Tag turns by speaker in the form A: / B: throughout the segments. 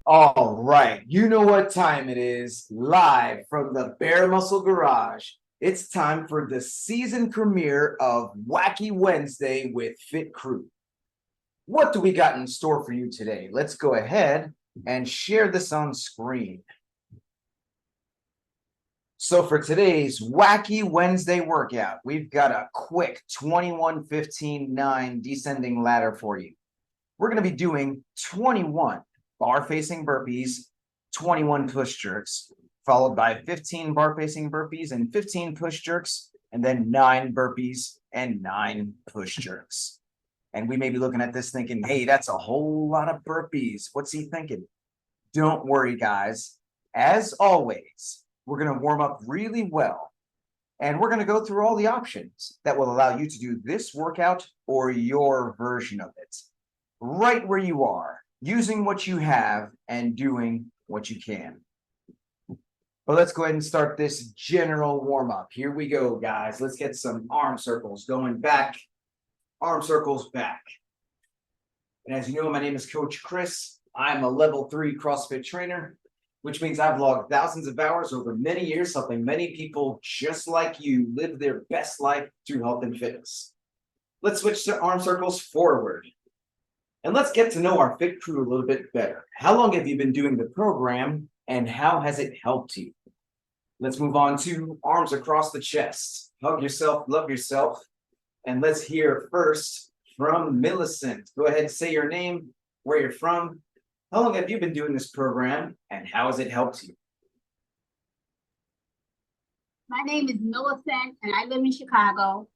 A: All right, you know what time it is. Live from the Bare Muscle Garage, it's time for the season premiere of Wacky Wednesday with Fit Crew. What do we got in store for you today? Let's go ahead and share this on screen. So for today's Wacky Wednesday workout, we've got a quick 21-15-9 descending ladder for you. We're going to be doing 21 bar-facing burpees, 21 push jerks, followed by 15 bar-facing burpees and 15 push jerks, and then 9 burpees and 9 push jerks. And we may be looking at this thinking, hey, that's a whole lot of burpees. What's he thinking? Don't worry, guys. As always, we're going to warm up really well. And we're going to go through all the options that will allow you to do this workout or your version of it, right where you are, using what you have and doing what you can. But let's go ahead and start this general warm-up. Here we go, guys. Let's get some arm circles going back. Arm circles back. And as you know, my name is Coach Chris. I'm a level 3 CrossFit trainer, which means I've logged thousands of hours over many years, helping many people just like you live their best life through health and fitness. Let's switch to arm circles forward. And let's get to know our Fit Crew a little bit better. How long have you been doing the program and how has it helped you? Let's move on to arms across the chest. Hug yourself, love yourself. And let's hear first from Millicent. Go ahead and say your name, where you're from. How long have you been doing this program and how has it helped you?
B: My name is Millicent and I live in Chicago.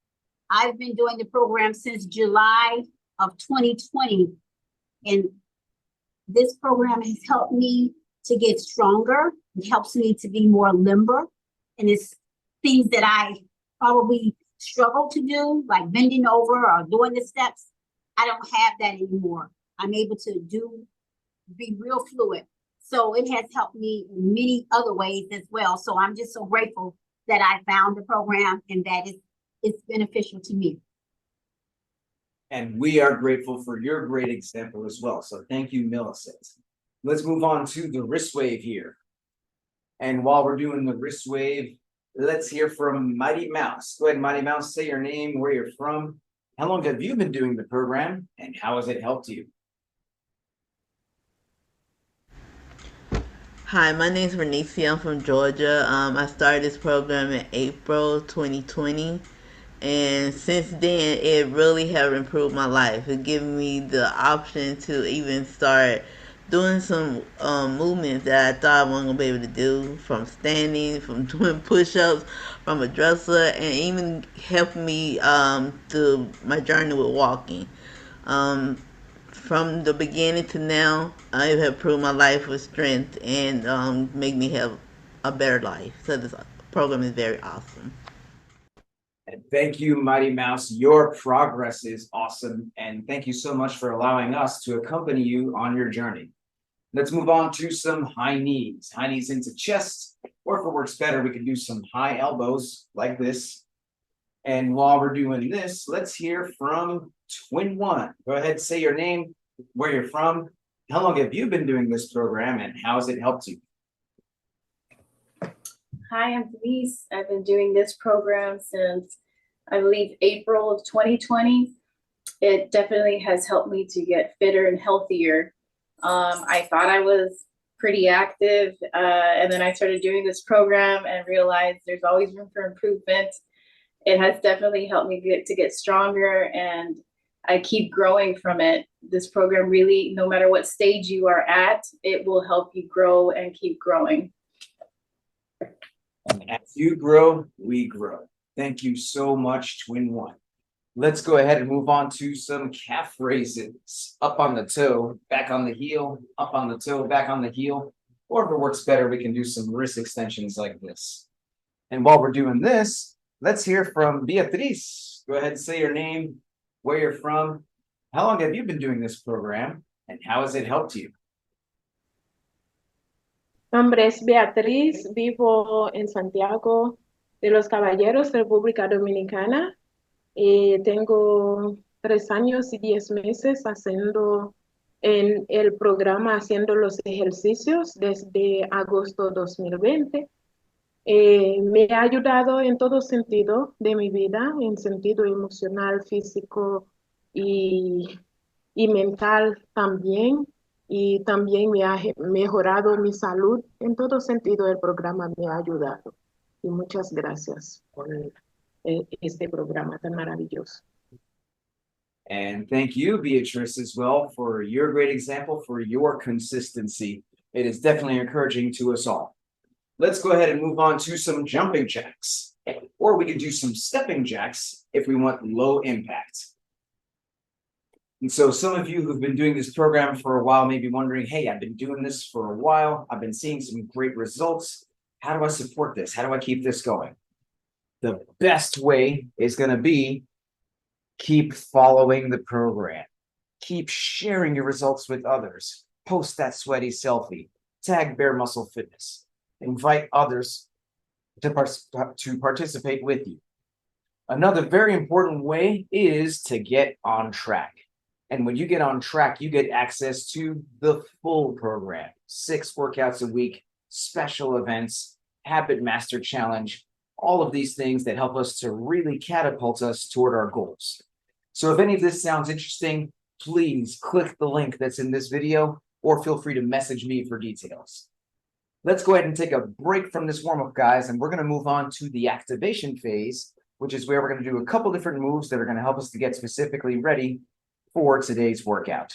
B: I've been doing the program since July of 2020. And this program has helped me to get stronger. It helps me to be more limber. And it's things that I probably struggle to do, like bending over or doing the steps. I don't have that anymore. I'm able to be real fluid. So it has helped me in many other ways as well. So I'm just so grateful that I found the program and that it's beneficial to me.
A: And we are grateful for your great example as well. So thank you, Millicent. Let's move on to the wrist wave here. And while we're doing the wrist wave, let's hear from Mighty Mouse. Go ahead, Mighty Mouse, say your name, where you're from. How long have you been doing the program and how has it helped you?
C: Hi, my name is Bernicia. I'm from Georgia. I started this program in April 2020. And since then, it really have improved my life. It given me the option to even start doing some movements that I thought I wasn't going to be able to do, from standing, from doing push-ups, from a dresser, and even helped me through my journey with walking. Um, from the beginning to now, I have improved my life with strength and make me have a better life. So this program is very awesome.
A: And thank you, Mighty Mouse. Your progress is awesome. And thank you so much for allowing us to accompany you on your journey. Let's move on to some high knees. High knees into chest, or if it works better, we can do some high elbows like this. And while we're doing this, let's hear from Twin One. Go ahead, say your name, where you're from. How long have you been doing this program and how has it helped you?
D: Hi, I'm Denise. I've been doing this program since, I believe, April of 2020. It definitely has helped me to get fitter and healthier. I thought I was pretty active, and then I started doing this program and realized there's always room for improvement. It has definitely helped me get stronger, and I keep growing from it. This program really, no matter what stage you are at, it will help you grow and keep growing.
A: And as you grow, we grow. Thank you so much, Twin One. Let's go ahead and move on to some calf raises. Up on the toe, back on the heel, up on the toe, back on the heel. Or if it works better, we can do some wrist extensions like this. And while we're doing this, let's hear from Beatriz. Go ahead and say your name, where you're from. How long have you been doing this program and how has it helped you?
E: Mi nombre es Beatriz, vivo en Santiago de los Caballeros, República Dominicana. Tengo 3 años y 10 meses haciendo en el programa haciendo los ejercicios desde agosto 2020. Me ha ayudado en todo sentido de mi vida, en sentido emocional, físico y, y mental también. Y también me ha mejorado mi salud. En todo sentido, el programa me ha ayudado. Y muchas gracias por este programa tan maravilloso.
A: And thank you, Beatrice, as well, for your great example, for your consistency. It is definitely encouraging to us all. Let's go ahead and move on to some jumping jacks, or we could do some stepping jacks if we want low impact. And so some of you who've been doing this program for a while may be wondering, hey, I've been doing this for a while. I've been seeing some great results. How do I support this? How do I keep this going? The best way is going to be keep following the program. Keep sharing your results with others. Post that sweaty selfie. Tag Bare Muscle Fitness. Invite others to participate with you. Another very important way is to get on track. And when you get on track, you get access to the full program. 6 workouts a week, special events, Habit Master Challenge, all of these things that help us to really catapult us toward our goals. So if any of this sounds interesting, please click the link that's in this video or feel free to message me for details. Let's go ahead and take a break from this warm-up, guys, and we're going to move on to the activation phase, which is where we're going to do a couple different moves that are going to help us to get specifically ready for today's workout.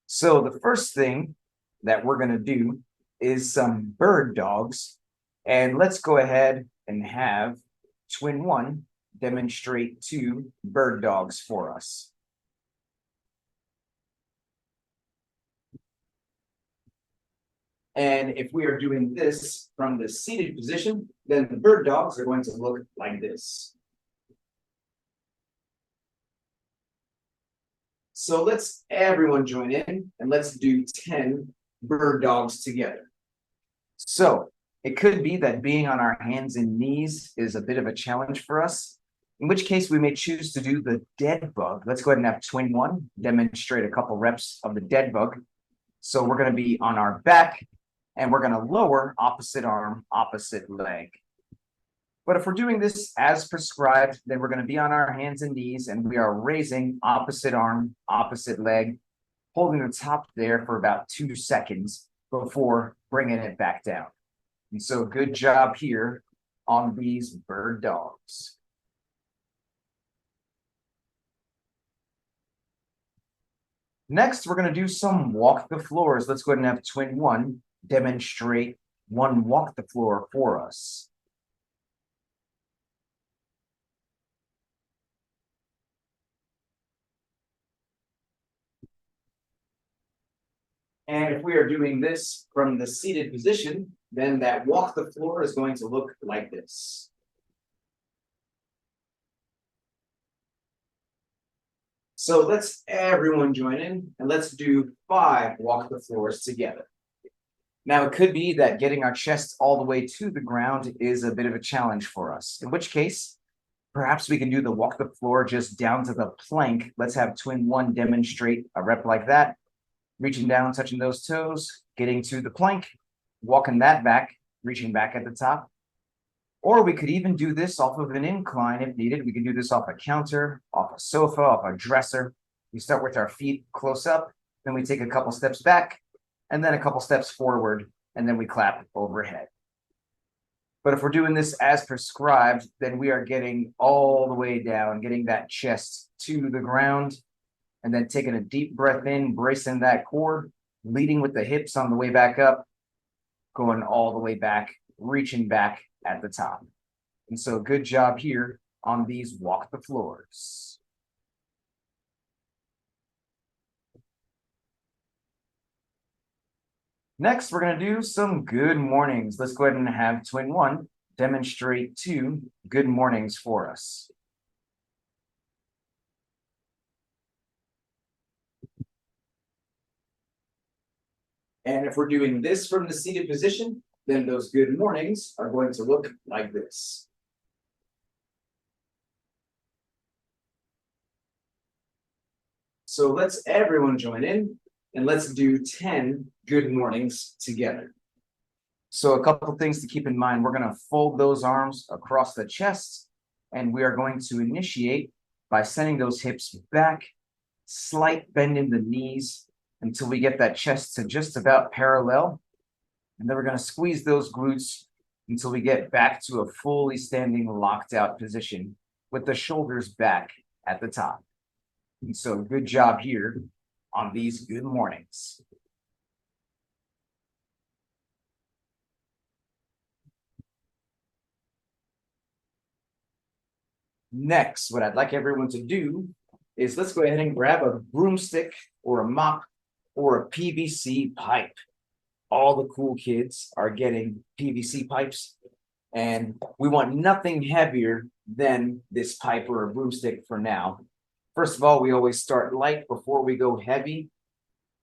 A: So the first thing that we're going to do is some bird dogs. And let's go ahead and have Twin One demonstrate 2 bird dogs for us. And if we are doing this from the seated position, then the bird dogs are going to look like this. So let's everyone join in and let's do 10 bird dogs together. So it could be that being on our hands and knees is a bit of a challenge for us, in which case we may choose to do the dead bug. Let's go ahead and have Twin One demonstrate a couple reps of the dead bug. So we're going to be on our back and we're going to lower opposite arm, opposite leg. But if we're doing this as prescribed, then we're going to be on our hands and knees and we are raising opposite arm, opposite leg, holding the top there for about 2 seconds before bringing it back down. And so good job here on these bird dogs. Next, we're going to do some walk the floors. Let's go ahead and have Twin One demonstrate 1 walk the floor for us. And if we are doing this from the seated position, then that walk the floor is going to look like this. So let's everyone join in and let's do 5 walk the floors together. Now, it could be that getting our chest all the way to the ground is a bit of a challenge for us, in which case, perhaps we can do the walk the floor just down to the plank. Let's have Twin One demonstrate a rep like that. Reaching down, touching those toes, getting to the plank, walking that back, reaching back at the top. Or we could even do this off of an incline if needed. We can do this off a counter, off a sofa, off a dresser. We start with our feet close up, then we take a couple steps back, and then a couple steps forward, and then we clap overhead. But if we're doing this as prescribed, then we are getting all the way down, getting that chest to the ground, and then taking a deep breath in, bracing that core, leading with the hips on the way back up, going all the way back, reaching back at the top. And so good job here on these walk the floors. Next, we're going to do some good mornings. Let's go ahead and have Twin One demonstrate 2 good mornings for us. And if we're doing this from the seated position, then those good mornings are going to look like this. So let's everyone join in and let's do 10 good mornings together. So a couple things to keep in mind. We're going to fold those arms across the chest, and we are going to initiate by sending those hips back, slight bend in the knees until we get that chest to just about parallel. And then we're going to squeeze those glutes until we get back to a fully standing locked out position with the shoulders back at the top. And so good job here on these good mornings. Next, what I'd like everyone to do is let's go ahead and grab a broomstick or a mop or a PVC pipe. All the cool kids are getting PVC pipes, and we want nothing heavier than this pipe or a broomstick for now. First of all, we always start light before we go heavy.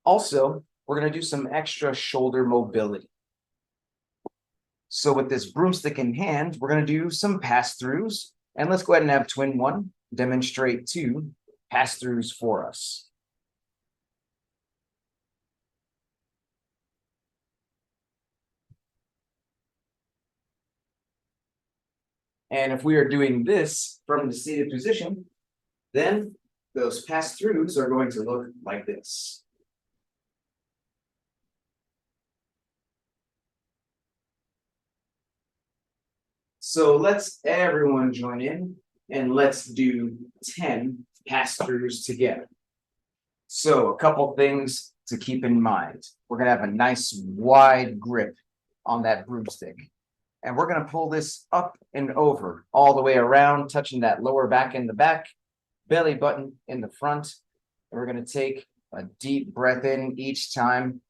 A: Also, we're going to do some extra shoulder mobility. So with this broomstick in hand, we're going to do some pass-throughs. And let's go ahead and have twin one demonstrate 2 pass-throughs for us. And if we are doing this from the seated position, then those pass-throughs are going to look like this. So let's everyone join in and let's do 10 pass-throughs together. So a couple things to keep in mind. We're going to have a nice wide grip on that broomstick. And we're going to pull this up and over all the way around, touching that lower back in the back, belly button in the front. And we're going to take a deep breath in each time.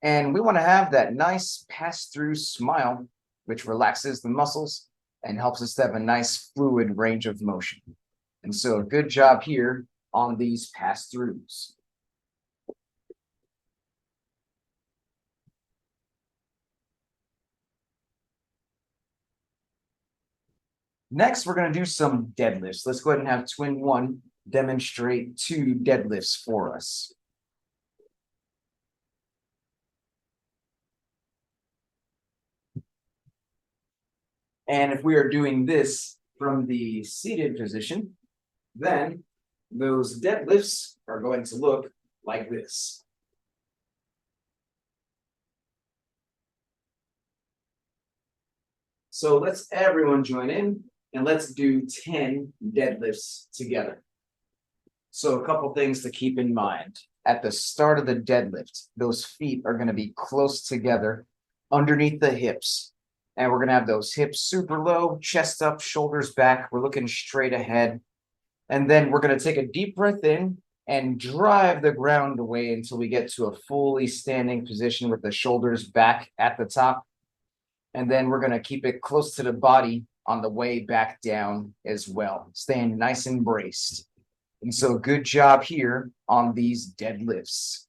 A: And we want to have that nice pass-through smile, which relaxes the muscles and helps us to have a nice fluid range of motion. And so good job here on these pass-throughs. Next, we're going to do some deadlifts. Let's go ahead and have twin one demonstrate 2 deadlifts for us. And if we are doing this from the seated position, then those deadlifts are going to look like this. So let's everyone join in and let's do 10 deadlifts together. So a couple things to keep in mind. At the start of the deadlift, those feet are going to be close together underneath the hips. And we're going to have those hips super low, chest up, shoulders back. We're looking straight ahead. And then we're going to take a deep breath in and drive the ground away until we get to a fully standing position with the shoulders back at the top. And then we're going to keep it close to the body on the way back down as well, staying nice and braced. And so good job here on these deadlifts.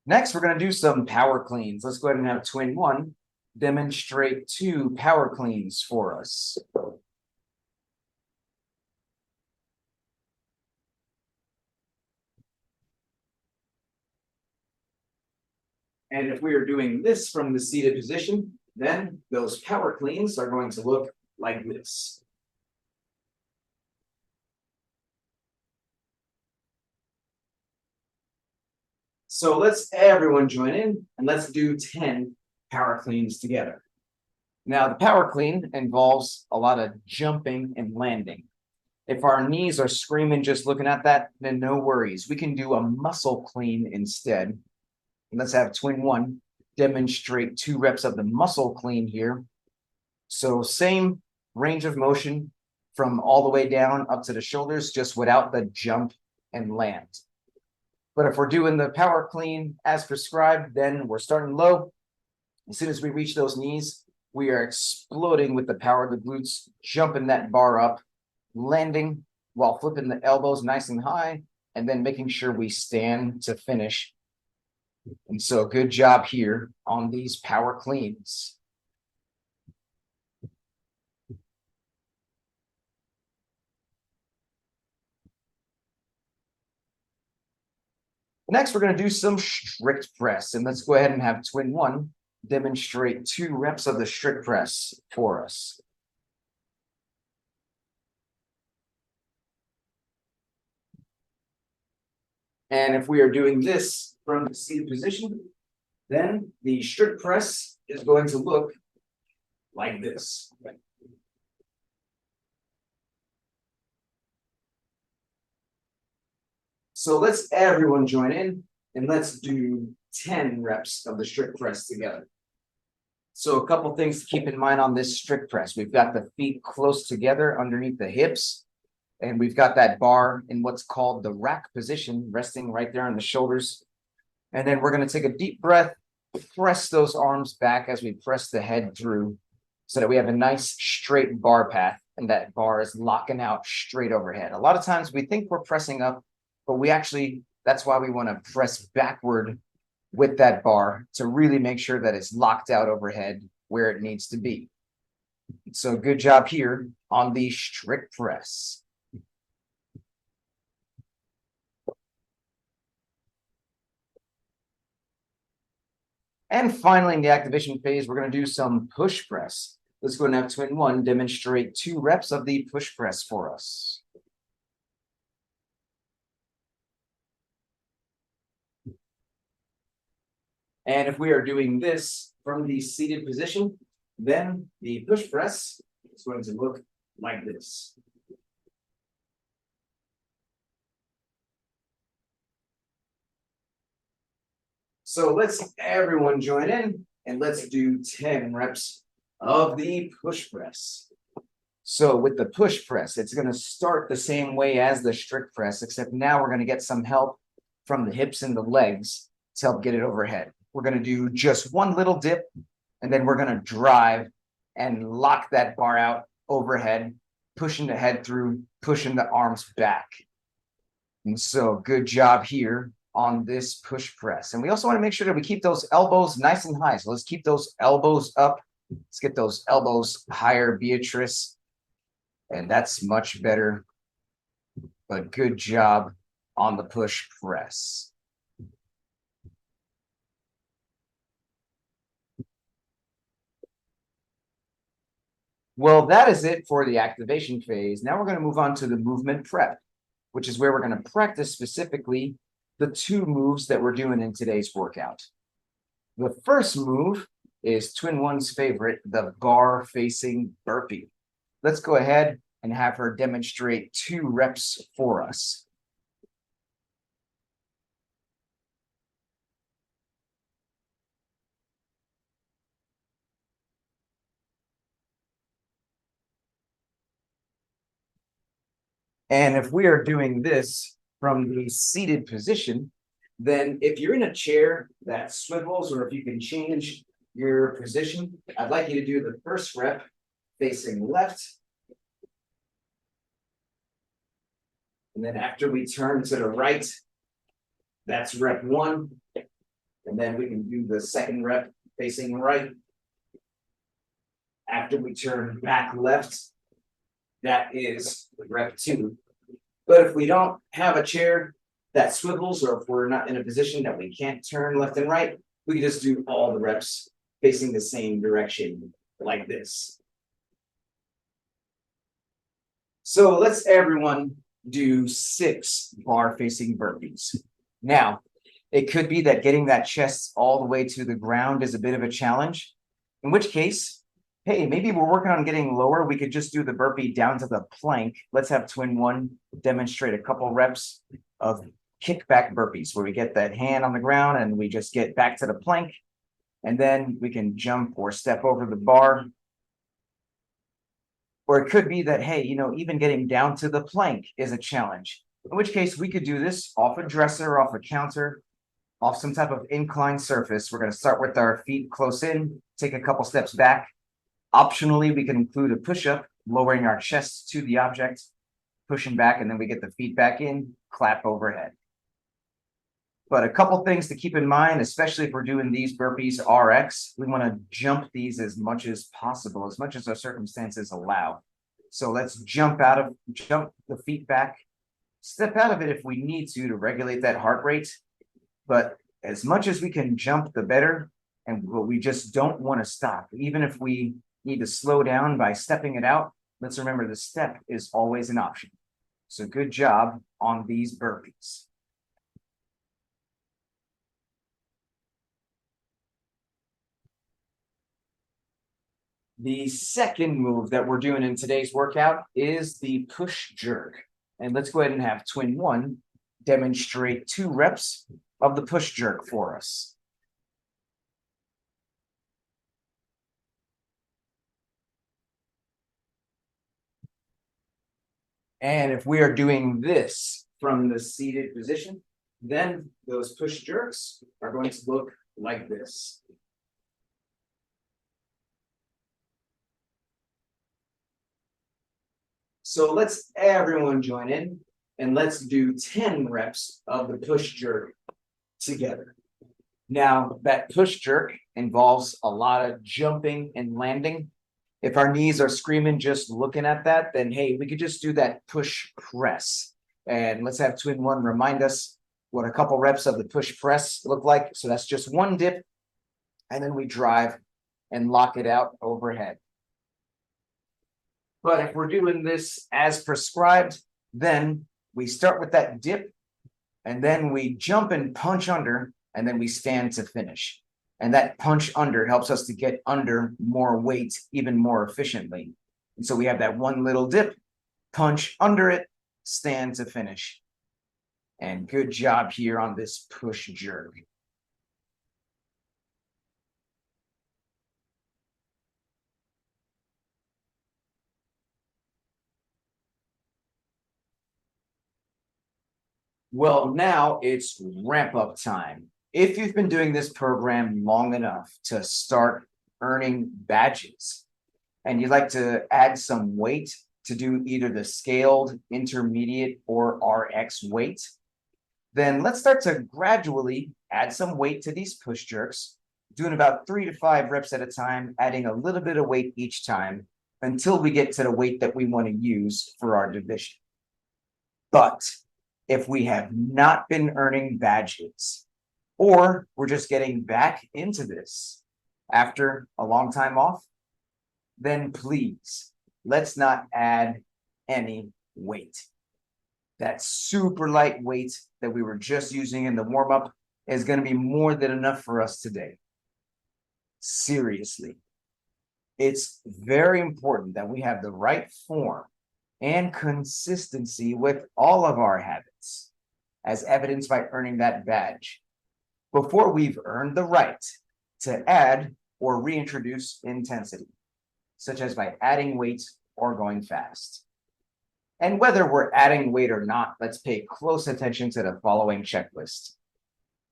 A: Next, we're going to do some power cleans. Let's go ahead and have twin one demonstrate 2 power cleans for us. And if we are doing this from the seated position, then those power cleans are going to look like this. So let's everyone join in and let's do 10 power cleans together. Now, the power clean involves a lot of jumping and landing. If our knees are screaming just looking at that, then no worries. We can do a muscle clean instead. And let's have twin one demonstrate 2 reps of the muscle clean here. So same range of motion from all the way down up to the shoulders, just without the jump and land. But if we're doing the power clean as prescribed, then we're starting low. As soon as we reach those knees, we are exploding with the power of the glutes, jumping that bar up, landing while flipping the elbows nice and high, and then making sure we stand to finish. And so good job here on these power cleans. Next, we're going to do some strict press, and let's go ahead and have twin one demonstrate 2 reps of the strict press for us. And if we are doing this from the seated position, then the strict press is going to look like this. So let's everyone join in and let's do 10 reps of the strict press together. So a couple things to keep in mind on this strict press. We've got the feet close together underneath the hips, and we've got that bar in what's called the rack position, resting right there on the shoulders. And then we're going to take a deep breath, press those arms back as we press the head through so that we have a nice straight bar path, and that bar is locking out straight overhead. A lot of times we think we're pressing up, but we actually, that's why we want to press backward with that bar to really make sure that it's locked out overhead where it needs to be. So good job here on the strict press. And finally, in the activation phase, we're going to do some push press. Let's go and have twin one demonstrate 2 reps of the push press for us. And if we are doing this from the seated position, then the push press is going to look like this. So let's everyone join in and let's do 10 reps of the push press. So with the push press, it's going to start the same way as the strict press, except now we're going to get some help from the hips and the legs to help get it overhead. We're going to do just one little dip, and then we're going to drive and lock that bar out overhead, pushing the head through, pushing the arms back. And so good job here on this push press. And we also want to make sure that we keep those elbows nice and high. So let's keep those elbows up. Let's get those elbows higher, Beatrice. And that's much better. But good job on the push press. Well, that is it for the activation phase. Now we're going to move on to the movement prep, which is where we're going to practice specifically the 2 moves that we're doing in today's workout. The first move is twin one's favorite, the bar facing burpee. Let's go ahead and have her demonstrate 2 reps for us. And if we are doing this from the seated position, then if you're in a chair that swivels, or if you can change your position, I'd like you to do the first rep facing left. And then after we turn to the right, that's rep 1. And then we can do the second rep facing right. After we turn back left, that is rep 2. But if we don't have a chair that swivels, or if we're not in a position that we can't turn left and right, we can just do all the reps facing the same direction like this. So let's everyone do 6 bar facing burpees. Now, it could be that getting that chest all the way to the ground is a bit of a challenge, in which case, hey, maybe we're working on getting lower. We could just do the burpee down to the plank. Let's have twin one demonstrate a couple reps of kickback burpees, where we get that hand on the ground and we just get back to the plank. And then we can jump or step over the bar. Or it could be that, hey, even getting down to the plank is a challenge. In which case we could do this off a dresser, off a counter, off some type of inclined surface. We're going to start with our feet close in, take a couple steps back. Optionally, we can include a push-up, lowering our chest to the object, pushing back, and then we get the feet back in, clap overhead. But a couple things to keep in mind, especially if we're doing these burpees RX, we want to jump these as much as possible, as much as our circumstances allow. So let's jump the feet back, step out of it if we need to regulate that heart rate. but as much as we can jump, the better. And we just don't want to stop. Even if we need to slow down by stepping it out, let's remember the step is always an option. So good job on these burpees. The second move that we're doing in today's workout is the push jerk. And let's go ahead and have twin one demonstrate 2 reps of the push jerk for us. And if we are doing this from the seated position, then those push jerks are going to look like this. So let's everyone join in and let's do 10 reps of the push jerk together. Now, that push jerk involves a lot of jumping and landing. If our knees are screaming just looking at that, then hey, we could just do that push press. And let's have twin one remind us what a couple reps of the push press look like. So that's just 1 dip, and then we drive and lock it out overhead. But if we're doing this as prescribed, then we start with that dip, and then we jump and punch under, and then we stand to finish. And that punch under helps us to get under more weight even more efficiently. And so we have that 1 little dip, punch under it, stand to finish. And good job here on this push jerk. Well, now it's ramp up time. If you've been doing this program long enough to start earning badges, and you'd like to add some weight to do either the scaled, intermediate, or RX weight, then let's start to gradually add some weight to these push jerks, doing about 3 to 5 reps at a time, adding a little bit of weight each time until we get to the weight that we want to use for our division. But if we have not been earning badges, or we're just getting back into this after a long time off, then please, let's not add any weight. That super light weight that we were just using in the warm-up is going to be more than enough for us today. Seriously. It's very important that we have the right form and consistency with all of our habits, as evidenced by earning that badge, before we've earned the right to add or reintroduce intensity, such as by adding weight or going fast. And whether we're adding weight or not, let's pay close attention to the following checklist.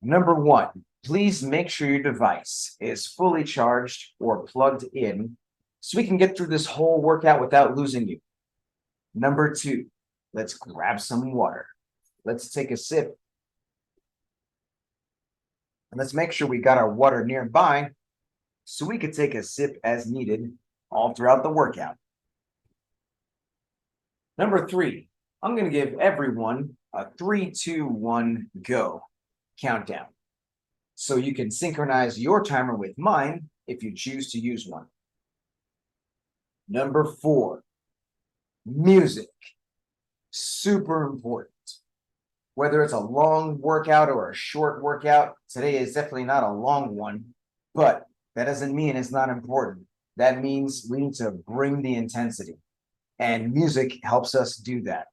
A: Number 1, please make sure your device is fully charged or plugged in so we can get through this whole workout without losing you. Number 2, let's grab some water. Let's take a sip. And let's make sure we got our water nearby so we could take a sip as needed all throughout the workout. Number 3, I'm going to give everyone a 3, 2, 1, go countdown. So you can synchronize your timer with mine if you choose to use one. Number 4, music. Super important. Whether it's a long workout or a short workout, today is definitely not a long one, but that doesn't mean it's not important. That means we need to bring the intensity, and music helps us do that.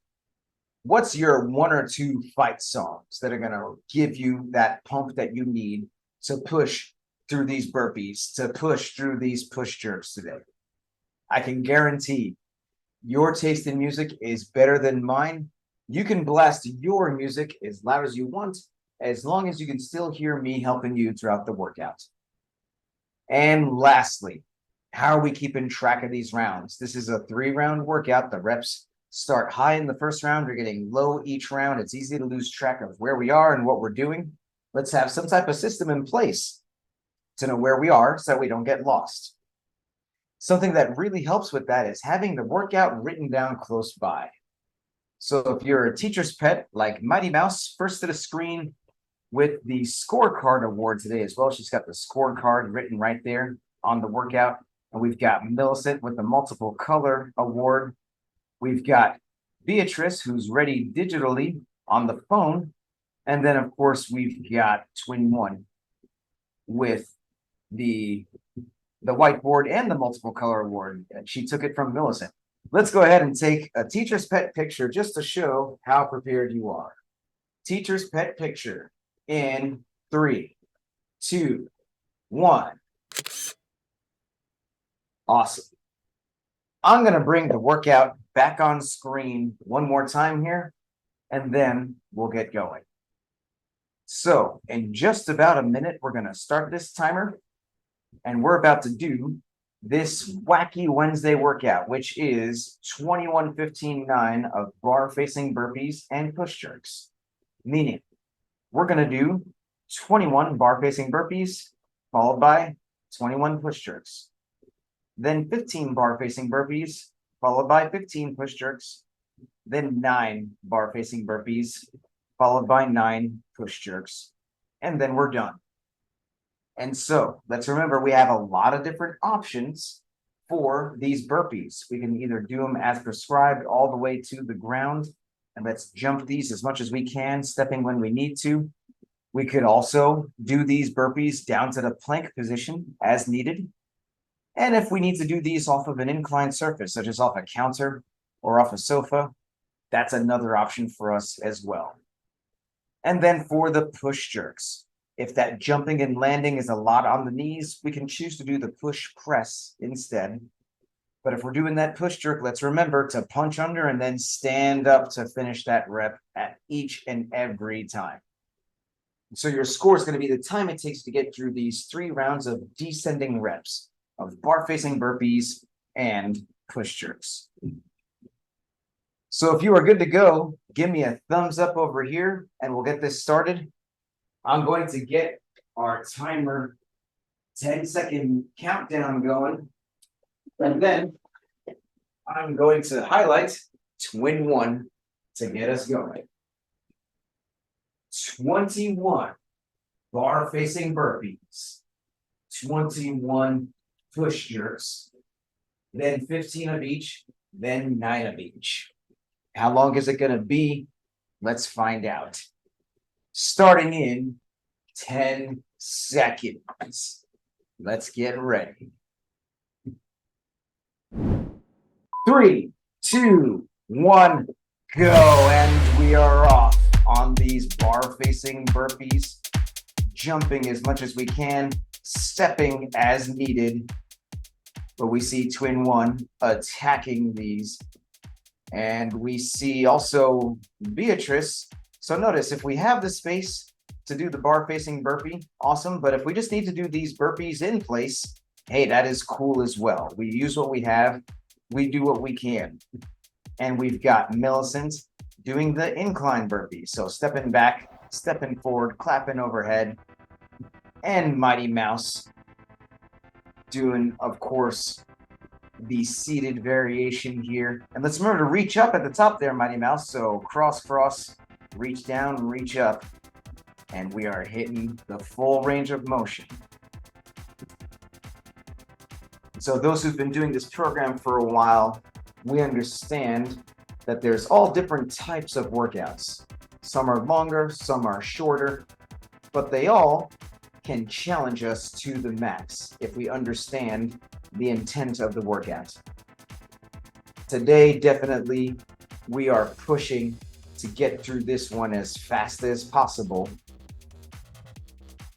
A: What's your 1 or 2 fight songs that are going to give you that pump that you need to push through these burpees, to push through these push jerks today? I can guarantee your taste in music is better than mine. You can blast your music as loud as you want, as long as you can still hear me helping you throughout the workout. And lastly, how are we keeping track of these rounds? This is a 3-round workout. The reps start high in the first round. We're getting low each round. It's easy to lose track of where we are and what we're doing. Let's have some type of system in place to know where we are so we don't get lost. Something that really helps with that is having the workout written down close by. So if you're a teacher's pet like Mighty Mouse, first to the screen, with the scorecard award today as well. She's got the scorecard written right there on the workout. And we've got Millicent with the multiple color award. We've got Beatrice, who's ready digitally on the phone. And then, of course, we've got Twin One with the whiteboard and the multiple color award. And she took it from Millicent. Let's go ahead and take a teacher's pet picture just to show how prepared you are. Teacher's pet picture in 3, 2, 1. Awesome. I'm going to bring the workout back on screen one more time here, and then we'll get going. So in just about a minute, we're going to start this timer, and we're about to do this Wacky Wednesday workout, which is 21-15-9 of bar facing burpees and push jerks. Meaning we're going to do 21 bar facing burpees followed by 21 push jerks. Then 15 bar facing burpees followed by 15 push jerks. Then 9 bar facing burpees followed by 9 push jerks. And then we're done. And so let's remember, we have a lot of different options for these burpees. We can either do them as prescribed all the way to the ground, and let's jump these as much as we can, stepping when we need to. We could also do these burpees down to the plank position as needed. And if we need to do these off of an inclined surface, such as off a counter or off a sofa, that's another option for us as well. And then for the push jerks, if that jumping and landing is a lot on the knees, we can choose to do the push press instead. But if we're doing that push jerk, let's remember to punch under and then stand up to finish that rep at each and every time. So your score is going to be the time it takes to get through these 3 rounds of descending reps of bar facing burpees and push jerks. So if you are good to go, give me a thumbs up over here and we'll get this started. I'm going to get our timer 10-second countdown going. And then I'm going to highlight Twin One to get us going. 21 bar facing burpees, 21 push jerks, then 15 of each, then 9 of each. How long is it going to be? Let's find out. Starting in 10 seconds. Let's get ready. 3, 2, 1, go. And we are off on these bar facing burpees, jumping as much as we can, stepping as needed. But we see Twin One attacking these. And we see also Beatrice. So notice, if we have the space to do the bar facing burpee, awesome. But if we just need to do these burpees in place, hey, that is cool as well. We use what we have. We do what we can. And we've got Millicent doing the incline burpee. So stepping back, stepping forward, clapping overhead. And Mighty Mouse doing, of course, the seated variation here. And let's remember to reach up at the top there, Mighty Mouse. So cross, cross, reach down, reach up. And we are hitting the full range of motion. So those who've been doing this program for a while, we understand that there's all different types of workouts. Some are longer, some are shorter, but they all can challenge us to the max if we understand the intent of the workout. Today, definitely, we are pushing to get through this one as fast as possible.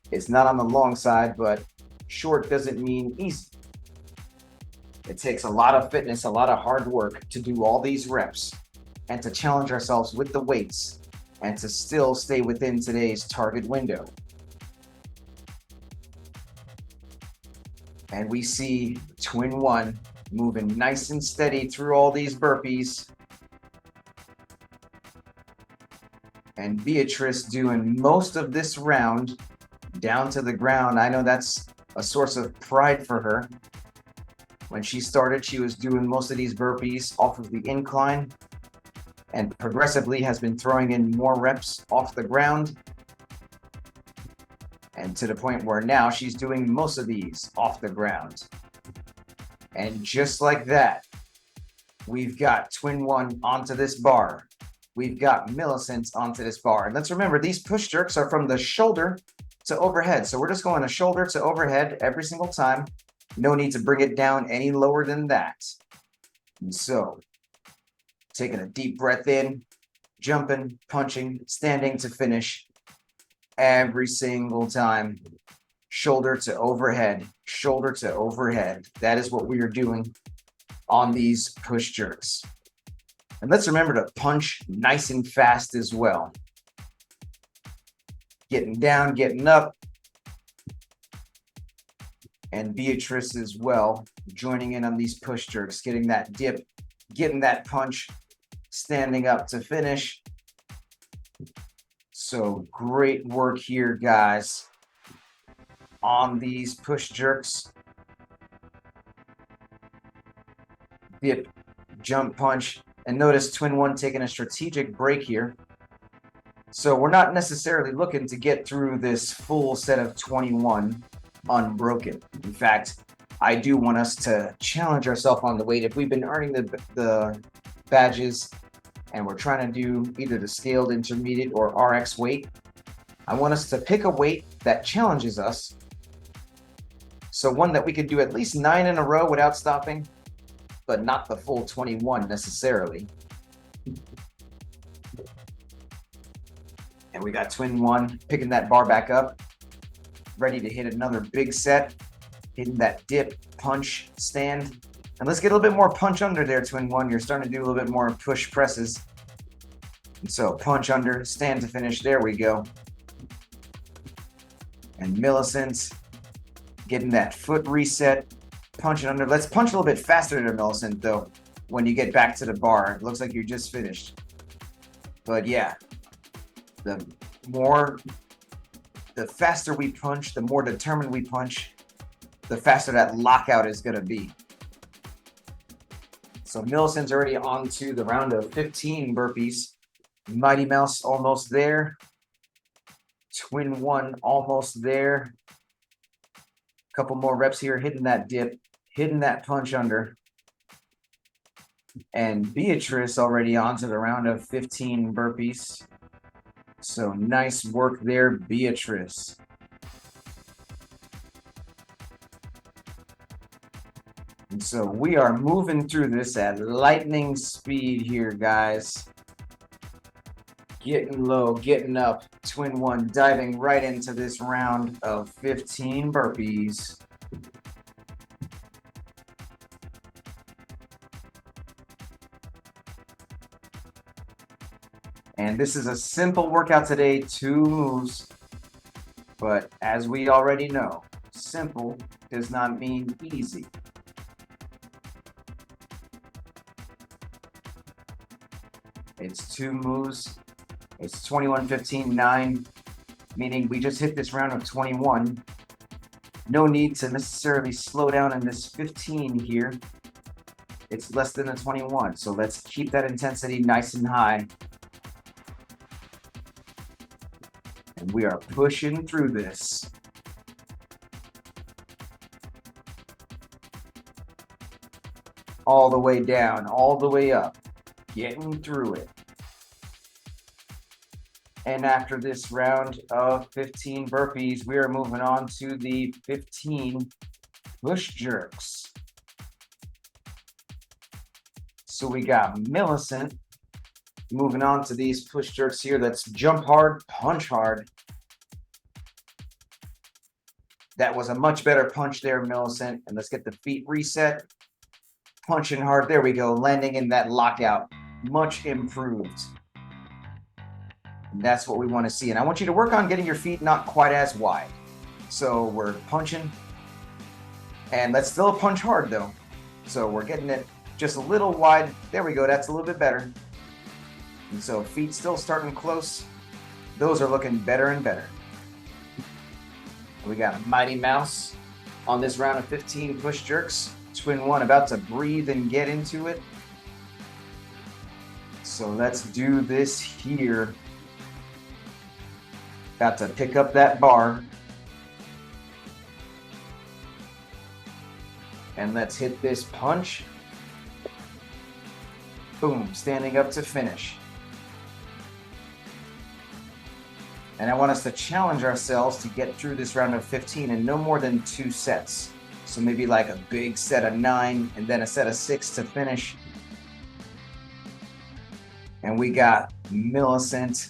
A: It's not on the long side, but short doesn't mean easy. It takes a lot of fitness, a lot of hard work to do all these reps and to challenge ourselves with the weights and to still stay within today's target window. And we see Twin One moving nice and steady through all these burpees. And Beatrice doing most of this round down to the ground. I know that's a source of pride for her. When she started, she was doing most of these burpees off of the incline and progressively has been throwing in more reps off the ground. And to the point where now she's doing most of these off the ground. And just like that, we've got Twin One onto this bar. We've got Millicent onto this bar. And let's remember, these push jerks are from the shoulder to overhead. So we're just going to shoulder to overhead every single time. No need to bring it down any lower than that. And so, taking a deep breath in, jumping, punching, standing to finish every single time. Shoulder to overhead, shoulder to overhead. That is what we are doing on these push jerks. And let's remember to punch nice and fast as well. Getting down, getting up. And Beatrice as well, joining in on these push jerks, getting that dip, getting that punch, standing up to finish. So great work here, guys, on these push jerks. Dip, jump, punch. And notice Twin One taking a strategic break here. So we're not necessarily looking to get through this full set of 21 unbroken. In fact, I do want us to challenge ourselves on the weight. If we've been earning the badges and we're trying to do either the scaled intermediate or RX weight, I want us to pick a weight that challenges us. So one that we could do at least 9 in a row without stopping, but not the full 21 necessarily. And we got Twin One picking that bar back up, ready to hit another big set, hitting that dip, punch, stand. And let's get a little bit more punch under there, Twin One. You're starting to do a little bit more push presses. And so punch under, stand to finish. There we go. And Millicent getting that foot reset, punching under. Let's punch a little bit faster there, Millicent, though, when you get back to the bar. It looks like you just finished. But yeah, the faster we punch, the more determined we punch, the faster that lockout is going to be. So Millicent's already on to the round of 15 burpees. Mighty Mouse almost there. Twin One almost there. Couple more reps here, hitting that dip, hitting that punch under. And Beatrice already on to the round of 15 burpees. So nice work there, Beatrice. And so we are moving through this at lightning speed here, guys. Getting low, getting up. Twin One diving right into this round of 15 burpees. And this is a simple workout today, 2 moves. But as we already know, simple does not mean easy. It's 2 moves. It's 21, 15, 9, meaning we just hit this round of 21. No need to necessarily slow down in this 15 here. It's less than a 21, so let's keep that intensity nice and high. And we are pushing through this. All the way down, all the way up, getting through it. And after this round of 15 burpees, we are moving on to the 15 push jerks. So we got Millicent moving on to these push jerks here. Let's jump hard, punch hard. That was a much better punch there, Millicent. And let's get the feet reset. Punching hard. There we go. Landing in that lockout. Much improved. And that's what we want to see. And I want you to work on getting your feet not quite as wide. So we're punching. And let's still punch hard, though. So we're getting it just a little wide. There we go. That's a little bit better. And so feet still starting close. Those are looking better and better. We got a Mighty Mouse on this round of 15 push jerks. Twin One about to breathe and get into it. So let's do this here. About to pick up that bar. And let's hit this punch. Boom, standing up to finish. And I want us to challenge ourselves to get through this round of 15 in no more than 2 sets. So maybe like a big set of 9 and then a set of 6 to finish. And we got Millicent.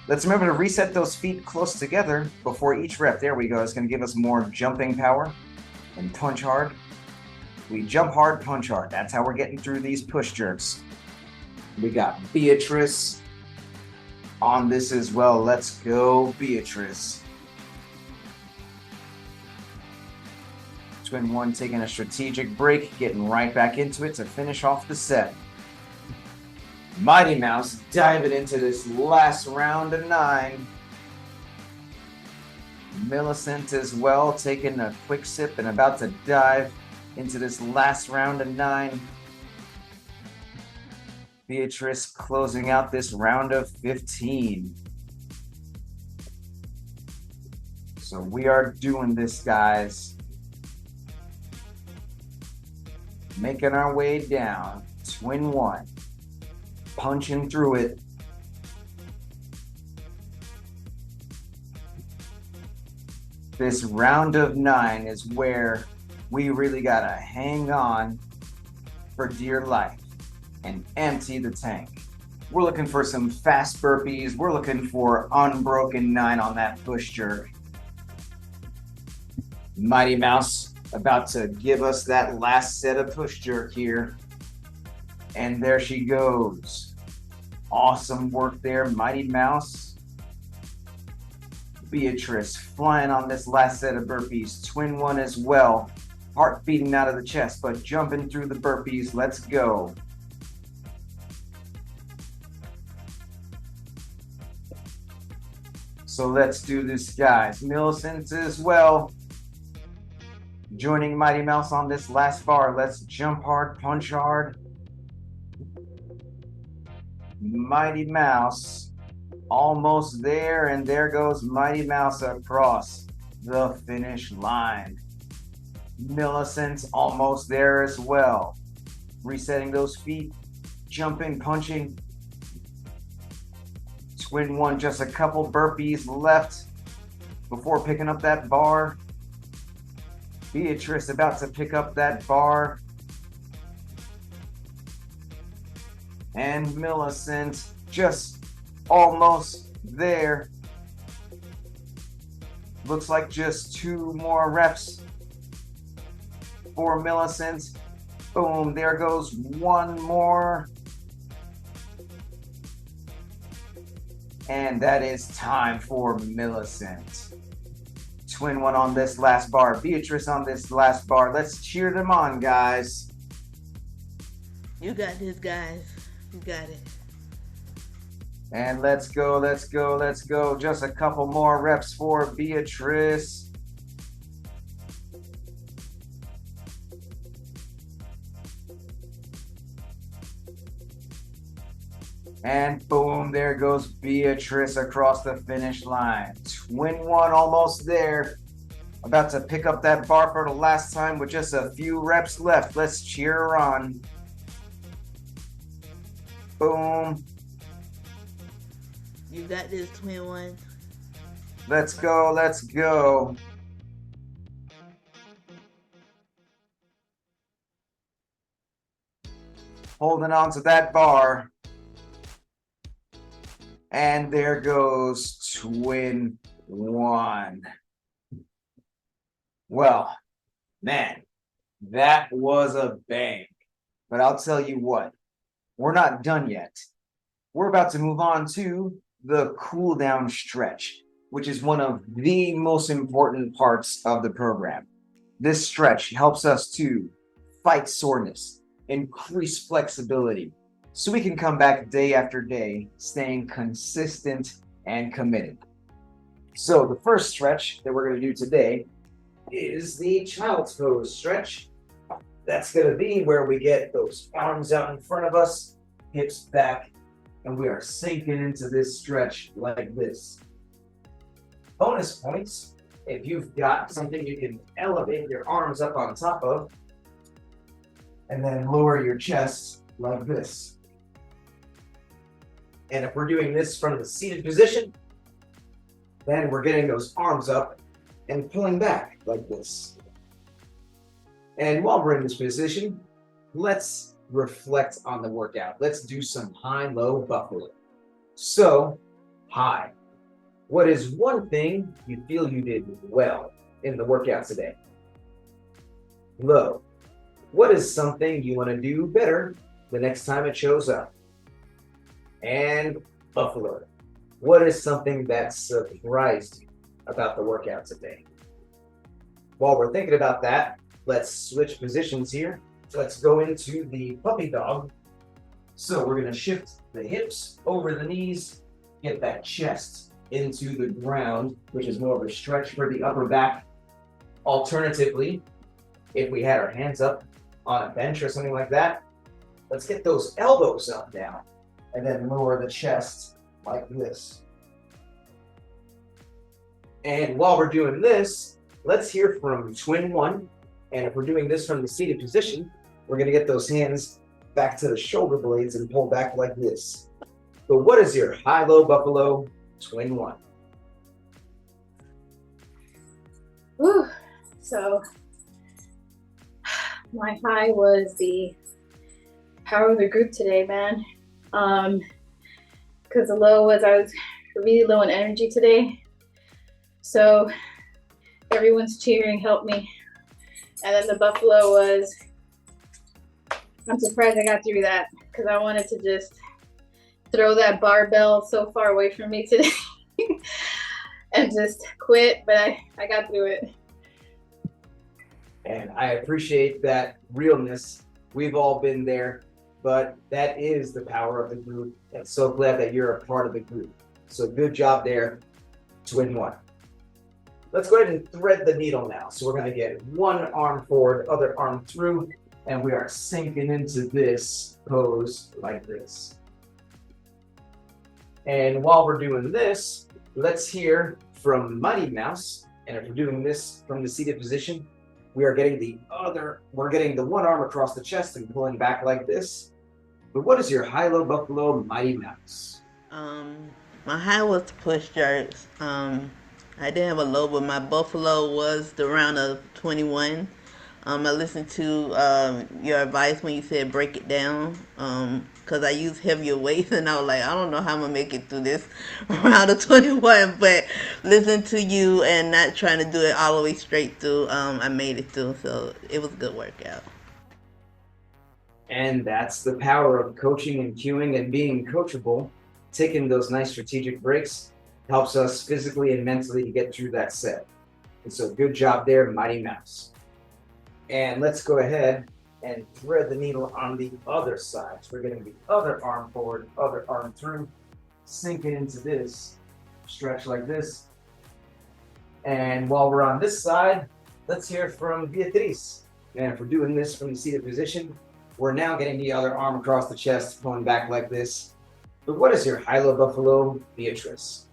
A: Let's remember to reset those feet close together before each rep. There we go. It's going to give us more jumping power and punch hard. We jump hard, punch hard. That's how we're getting through these push jerks. We got Beatrice on this as well. Let's go, Beatrice. Twin one taking a strategic break, getting right back into it to finish off the set. Mighty Mouse diving into this last round of 9. Millicent as well, taking a quick sip and about to dive into this last round of 9. Beatrice closing out this round of 15. So we are doing this, guys. Making our way down. Twin one. Punching through it. This round of 9 is where we really gotta hang on for dear life and empty the tank. We're looking for some fast burpees. We're looking for unbroken 9 on that push jerk. Mighty Mouse about to give us that last set of push jerk here. And there she goes. Awesome work there, Mighty Mouse. Beatrice flying on this last set of burpees. Twin one as well. Heart beating out of the chest, but jumping through the burpees. Let's go. So let's do this, guys. Millicent as well. Joining Mighty Mouse on this last bar. Let's jump hard, punch hard. Mighty Mouse almost there, and there goes Mighty Mouse across the finish line. Millicent's almost there as well. Resetting those feet, jumping, punching. Twin one, just a couple burpees left before picking up that bar. Beatrice about to pick up that bar. And Millicent just almost there. Looks like just 2 more reps for Millicent. Boom, there goes 1 more. And that is time for Millicent. Twin one on this last bar. Beatrice on this last bar. Let's cheer them on, guys.
C: You got this, guys. You got it.
A: And let's go, let's go, let's go. Just a couple more reps for Beatrice. And boom, there goes Beatrice across the finish line. Twin one almost there. About to pick up that bar for the last time with just a few reps left. Let's cheer her on. Boom.
C: You got this, twin one.
A: Let's go, let's go. Holding on to that bar. And there goes twin one. Well, man, that was a bang. But I'll tell you what, we're not done yet. We're about to move on to the cool down stretch, which is one of the most important parts of the program. This stretch helps us to fight soreness, increase flexibility, so we can come back day after day, staying consistent and committed. So the first stretch that we're going to do today is the child's pose stretch. That's going to be where we get those arms out in front of us, hips back, and we are sinking into this stretch like this. Bonus points, if you've got something you can elevate your arms up on top of, And then lower your chest like this. And if we're doing this from the seated position, then we're getting those arms up and pulling back like this. And while we're in this position, let's reflect on the workout. Let's do some high-low buffalo. So, high. What is one thing you feel you did well in the workout today? Low. What is something you want to do better the next time it shows up? And buffalo. What is something that surprised you about the workout today? While we're thinking about that, let's switch positions here. Let's go into the puppy dog. So we're going to shift the hips over the knees, get that chest into the ground, which is more of a stretch for the upper back. Alternatively, if we had our hands up on a bench or something like that, let's get those elbows up now and then lower the chest like this. And while we're doing this, let's hear from twin one. And if we're doing this from the seated position, we're going to get those hands back to the shoulder blades and pull back like this. But what is your high-low buffalo twin one?
D: Woo. So my high was the power of the group today, man. Because the low was I was really low in energy today. So everyone's cheering helped me. And then the buffalo was, I'm surprised I got through that because I wanted to just throw that barbell so far away from me today and just quit, but I got through it.
A: And I appreciate that realness. We've all been there, but that is the power of the group. And so glad that you're a part of the group. So good job there, twin one. Let's go ahead and thread the needle now. So we're going to get one arm forward, other arm through, and we are sinking into this pose like this. And while we're doing this, let's hear from Mighty Mouse. And if we're doing this from the seated position, we're getting the one arm across the chest and pulling back like this. But what is your high-low buffalo Mighty Mouse?
C: My high was push jerks. I didn't have a low, but my buffalo was the round of 21. I listened to your advice when you said break it down, because I use heavier weights, and I was like, I don't know how I'm going to make it through this round of 21, but listen to you and not trying to do it all the way straight through, I made it through, so it was a good workout.
A: And that's the power of coaching and cueing and being coachable. Taking those nice strategic breaks helps us physically and mentally to get through that set. And so good job there, Mighty Mouse. And let's go ahead and thread the needle on the other side. So we're getting the other arm forward, other arm through, sinking into this, stretch like this. And while we're on this side, let's hear from Beatriz. And if we're doing this from the seated position, we're now getting the other arm across the chest, pulling back like this. But what is your high-low buffalo, Beatriz?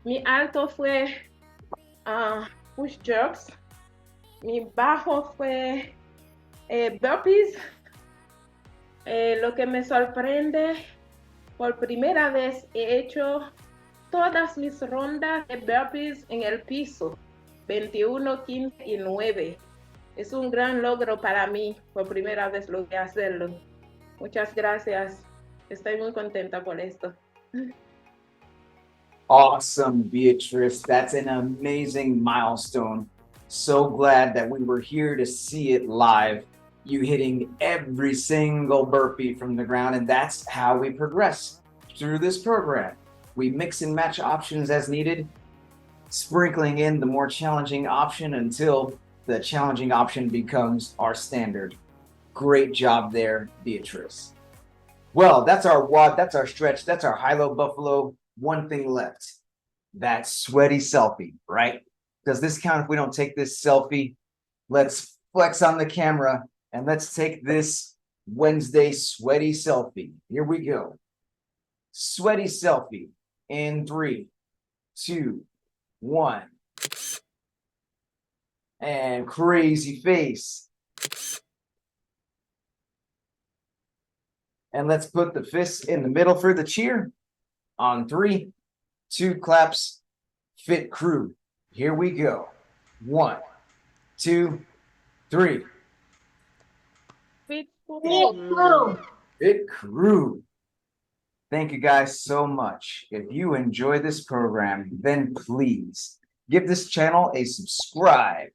E: Mi alto fue push jerks. Mi bajo fue burpees. Lo que me sorprende, por primera vez he hecho todas mis rondas de burpees en el piso, 21, 15 y 9. Es un gran logro para mí, por primera vez logré hacerlo. Muchas gracias, estoy muy contenta por esto.
A: Awesome, Beatrice. That's an amazing milestone. So glad that we were here to see it live. You hitting every single burpee from the ground, and that's how we progress through this program. We mix and match options as needed, sprinkling in the more challenging option until the challenging option becomes our standard. Great job there, Beatrice. Well, that's our WOD, that's our stretch, that's our high-low buffalo. One thing left, that sweaty selfie, right? Does this count if we don't take this selfie? Let's flex on the camera and let's take this Wednesday sweaty selfie. Here we go. Sweaty selfie in 3, 2, 1. And crazy face. And let's put the fists in the middle for the cheer. On 3, 2 claps. Fit crew. Here we go. 1, 2, 3.
E: Fit
B: Fit crew.
A: Fit crew. Thank you guys so much. If you enjoy this program, then please give this channel a subscribe,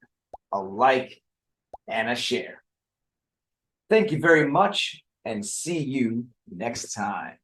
A: a like, and a share. Thank you very much, and see you next time.